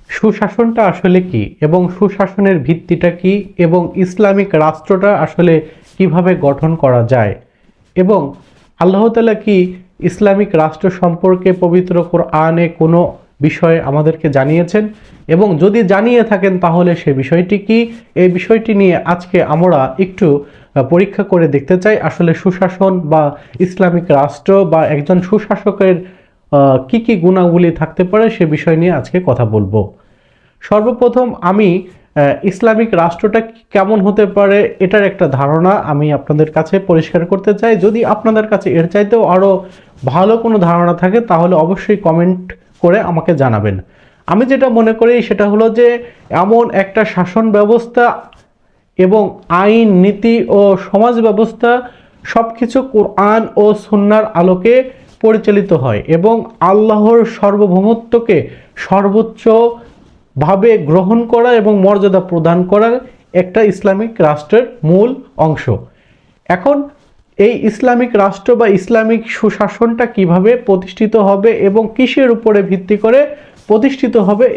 সুশাসনটা আসলে কি এবং সুশাসনের ভিত্তিটা কি এবং ইসলামিক রাষ্ট্রটা আসলে কিভাবে গঠন করা যায় এবং আল্লাহ তাআলা কি ইসলামিক রাষ্ট্র সম্পর্কে পবিত্র কোরআনে কোনো বিষয় আমাদেরকে জানিয়েছেন এবং যদি জানিয়ে থাকেন তাহলে সে বিষয়টি কি, এই বিষয়টি নিয়ে আজকে আমরা একটু পরীক্ষা করে দেখতে চাই আসলে সুশাসন বা ইসলামিক রাষ্ট্র বা একজন সুশাসকের কি কি গুণাবলী থাকতে পারে সে বিষয় নিয়ে আজকে কথা বলবো। সর্বপ্রথম আমি ইসলামিক রাষ্ট্রটা কেমন হতে পারে এটার একটা ধারণা আমি আপনাদের কাছে পরিষ্কার করতে চাই। যদি আপনাদের কাছে এর চাইতেও আরও ভালো কোনো ধারণা থাকে তাহলে অবশ্যই কমেন্ট করে আমাকে জানাবেন। আমি যেটা মনে করি সেটা হলো যে এমন একটা শাসন ব্যবস্থা এবং আইন নীতি ও সমাজ ব্যবস্থা সব কিছু কোরআন ও সুন্নাহর আলোকে পরিচালিত হয় এবং আল্লাহর সার্বভৌমত্বকে সর্বোচ্চ ভাবে গ্রহণ করা এবং মর্যাদা প্রদান করার একটা ইসলামিক রাষ্ট্রের মূল অংশ। এখন এই ইসলামিক রাষ্ট্র বা ইসলামিক সুশাসনটা কিভাবে প্রতিষ্ঠিত হবে এবং কিসের উপরে ভিত্তি করে প্রতিষ্ঠিত হবে,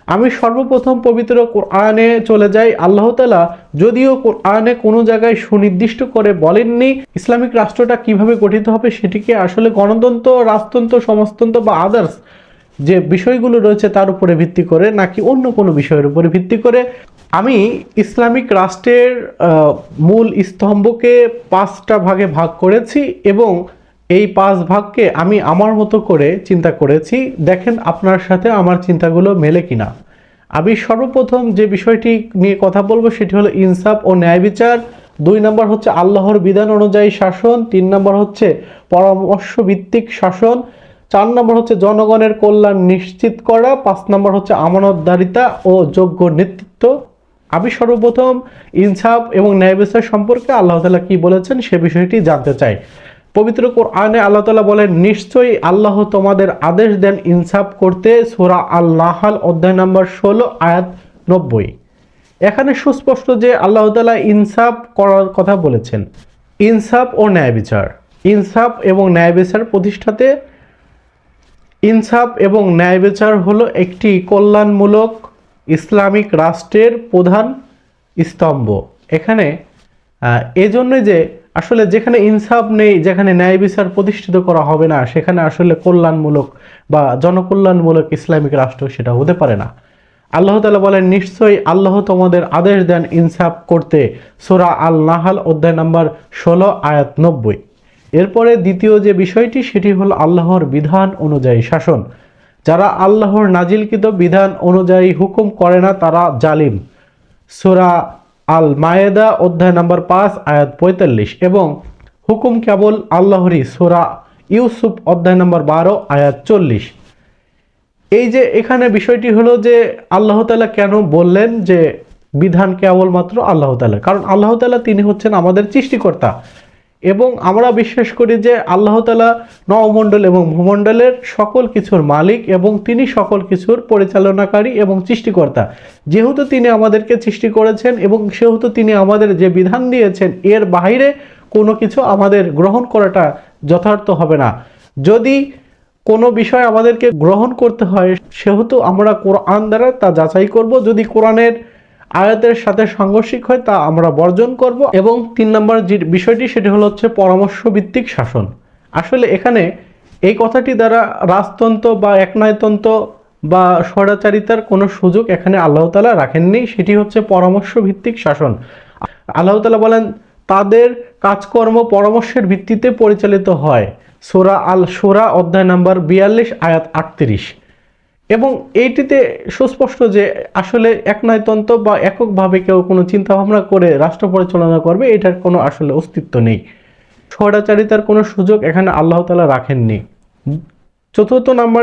আমি সর্বপ্রথম পবিত্র কোরআনে চলে যাই। আল্লাহ তাআলা যদিও কোরআনে কোনো জায়গায় সুনির্দিষ্ট করে বলেননি ইসলামিক রাষ্ট্রটা কিভাবে গঠিত হবে, সেটিকে আসলে গণতন্ত্র, রাজতন্ত্র, সমাজতন্ত্র বা আদার্স যে বিষয়গুলো রয়েছে তার উপরে ভিত্তি করে নাকি অন্য কোনো বিষয়ের উপরে ভিত্তি করে। আমি ইসলামিক রাষ্ট্রের মূল স্তম্ভকে 5টা ভাগে ভাগ করেছি এবং এই 5 ভাগকে আমি আমার মতো করে চিন্তা করেছি। দেখেন আপনার সাথে আমার চিন্তাগুলো মেলে কিনা। আমি সর্বপ্রথম যে বিষয়টি নিয়ে কথা বলবো সেটি হলো ইনসাফ ও ন্যায় বিচার। 2 নম্বর হচ্ছে আল্লাহর বিধান অনুযায়ী শাসন। 3 নম্বর হচ্ছে পরামর্শ ভিত্তিক শাসন। 4 নম্বর হচ্ছে জনগণের কল্যাণ নিশ্চিত করা। 5 নম্বর হচ্ছে আমানতদারিতা ও যোগ্য নেতৃত্ব। আমি সর্বপ্রথম ইনসাফ এবং ন্যায় বিচার সম্পর্কে আল্লাহ তাআলা কি বলেছেন সে বিষয়টি জানতে চাই। পবিত্র কোরআনে আল্লাহ তাআলা বলেন, নিশ্চয়ই আল্লাহ তোমাদের আদেশ দেন ইনসাফ করতে। সূরা আল-নাহাল অধ্যায় নম্বর 16 আয়াত 90। এখানে সুস্পষ্ট যে আল্লাহ তাআলা ইনসাফ করার কথা বলেছেন। ইনসাফ ও ন্যায় বিচার, ইনসাফ এবং ন্যায় বিচার প্রতিষ্ঠাতে ইনসাফ এবং ন্যায় বিচার হলো একটি কল্যাণমূলক ইসলামিক রাষ্ট্রের প্রধান স্তম্ভ। এখানে এজন্য যে আসলে যেখানে ইনসাফ নেই, যেখানে ন্যায় বিচার প্রতিষ্ঠিত করা হবে না, সেখানে আসলে কল্যাণমূলক বা জনকল্যাণমূলক ইসলামিক রাষ্ট্র সেটা হতে পারে না। আল্লাহ তাআলা বলেন, নিশ্চয়ই আল্লাহ তোমাদের আদেশ দেন ইনসাফ করতে। সূরা আল-নাহাল অধ্যায় নম্বর 16 আয়াত 90। এরপরে দ্বিতীয় যে বিষয়টি সেটি হলো আল্লাহর বিধান অনুযায়ী শাসন। যারা আল্লাহর নাজিলকৃত বিধান অনুযায়ী হুকুম করে না তারা জালিম। সূরা আল মায়েদা অধ্যায় নম্বর 5 আয়াত 45 এবং হুকুম কেবল আল্লাহরই। সূরা ইউসুফ অধ্যায় নম্বর 12 আয়াত 40। এই যে এখানে বিষয়টি হলো যে আল্লাহ তাআলা কেন বললেন যে বিধান কেবলমাত্র আল্লাহ তাআলা, কারণ আল্লাহ তাআলা তিনি হচ্ছেন আমাদের সৃষ্টিকর্তা এবং আমরা বিশ্বাস করি যে আল্লাহ তাআলা নবমণ্ডল এবং ভূমণ্ডলের সকল কিছুর মালিক এবং তিনি সকল কিছুর পরিচালনাকারী এবং সৃষ্টিকর্তা। যেহেতু তিনি আমাদেরকে সৃষ্টি করেছেন এবং সেহেতু তিনি আমাদের যে বিধান দিয়েছেন এর বাইরে কোনো কিছু আমাদের গ্রহণ করাটা যথার্থ হবে না। যদি কোনো বিষয় আমাদেরকে গ্রহণ করতে হয় সেহেতু আমরা কোরআন দ্বারা তা যাচাই করব। যদি কোরআনের আয়াতের সাথে সাংঘর্ষিক হয় তা আমরা বর্জন করব। এবং 3 নম্বর যে বিষয়টি সেটি হচ্ছে পরামর্শ ভিত্তিক শাসন। আসলে এখানে এই কথাটি দ্বারা রাজতন্ত্র বা একনায়তন্ত্র বা স্বৈরাচারিতার কোনো সুযোগ এখানে আল্লাহ তাআলা রাখেননি, সেটি হচ্ছে পরামর্শ ভিত্তিক শাসন। আল্লাহ তাআলা বলেন তাদের কাজকর্ম পরামর্শের ভিত্তিতে পরিচালিত হয়। সূরা আল শুরা অধ্যায় নম্বর 42 আয়াত 38। এবং এইটিতে সুস্পষ্ট যে আসলে একনায়তন্ত্র বা এককভাবে কেউ কোনো চিন্তা ভাবনা করে রাষ্ট্র পরিচালনা করবে এটার কোনো আসলে অস্তিত্ব নেই। স্বৈরাচারিতার কোনো সুযোগ এখানে আল্লাহ তাআলা রাখেননি। 4র্থ নম্বর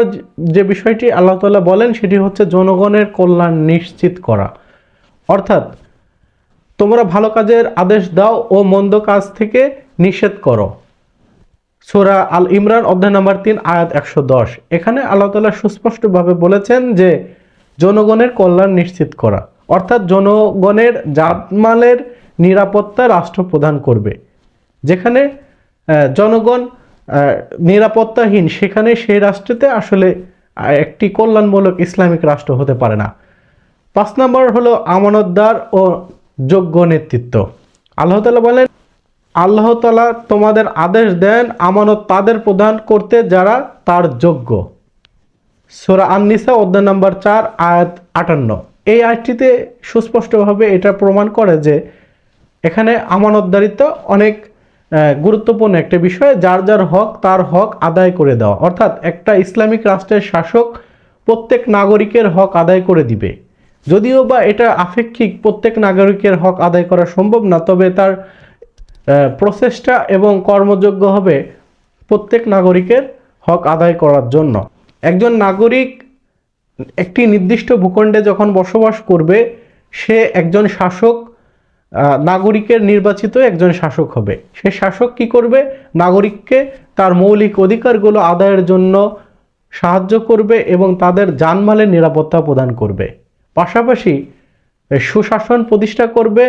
যে বিষয়টি আল্লাহ তাআলা বলেন সেটি হচ্ছে জনগণের কল্যাণ নিশ্চিত করা। অর্থাৎ তোমরা ভালো কাজের আদেশ দাও ও মন্দ কাজ থেকে নিষেধ করো। সূরা আল ইমরান অধ্যায় নম্বর 3 আয়াত 110। এখানে আল্লাহ তাআলা সুস্পষ্টভাবে বলেছেন যে জনগণের কল্যাণ নিশ্চিত করা, অর্থাৎ জনগণের জানমালের নিরাপত্তা রাষ্ট্র প্রদান করবে। যেখানে জনগণ নিরাপত্তাহীন সেখানে সেই রাষ্ট্রতে আসলে একটি কল্যাণমূলক ইসলামিক রাষ্ট্র হতে পারে না। 5 নম্বর হলো আমানতদার ও যোগ্য নেতৃত্ব। আল্লাহ তাআলা বলেন, আল্লাহ তাআলা তোমাদের আদেশ দেন আমানত তাদের প্রদান করতে যারা তার যোগ্য। সূরা আন-নিসা অধ্যায় নম্বর 4 আয়াত 58। এই আয়াতটিতে সুস্পষ্টভাবে এটা প্রমাণ করে যে এখানে আমানতদারিত্ব অনেক গুরুত্বপূর্ণ একটা বিষয়। যার যার হক তার হক আদায় করে দেওয়া, অর্থাৎ একটা ইসলামিক রাষ্ট্রের শাসক প্রত্যেক নাগরিকের হক আদায় করে দিবে। যদিও বা এটা আপেক্ষিক, প্রত্যেক নাগরিকের হক আদায় করা সম্ভব না, তবে তার প্রচেষ্টা এবং কর্মযোগ্য হবে প্রত্যেক নাগরিকের হক আদায় করার জন্য। একজন নাগরিক একটি নির্দিষ্ট ভূখণ্ডে যখন বসবাস করবে, সে একজন শাসক, নাগরিকের নির্বাচিত একজন শাসক হবে। সে শাসক কি করবে? নাগরিককে তার মৌলিক অধিকারগুলো আদায়ের জন্য সাহায্য করবে এবং তাদের জানমালের নিরাপত্তা প্রদান করবে। পাশাপাশি সুশাসন প্রতিষ্ঠা করবে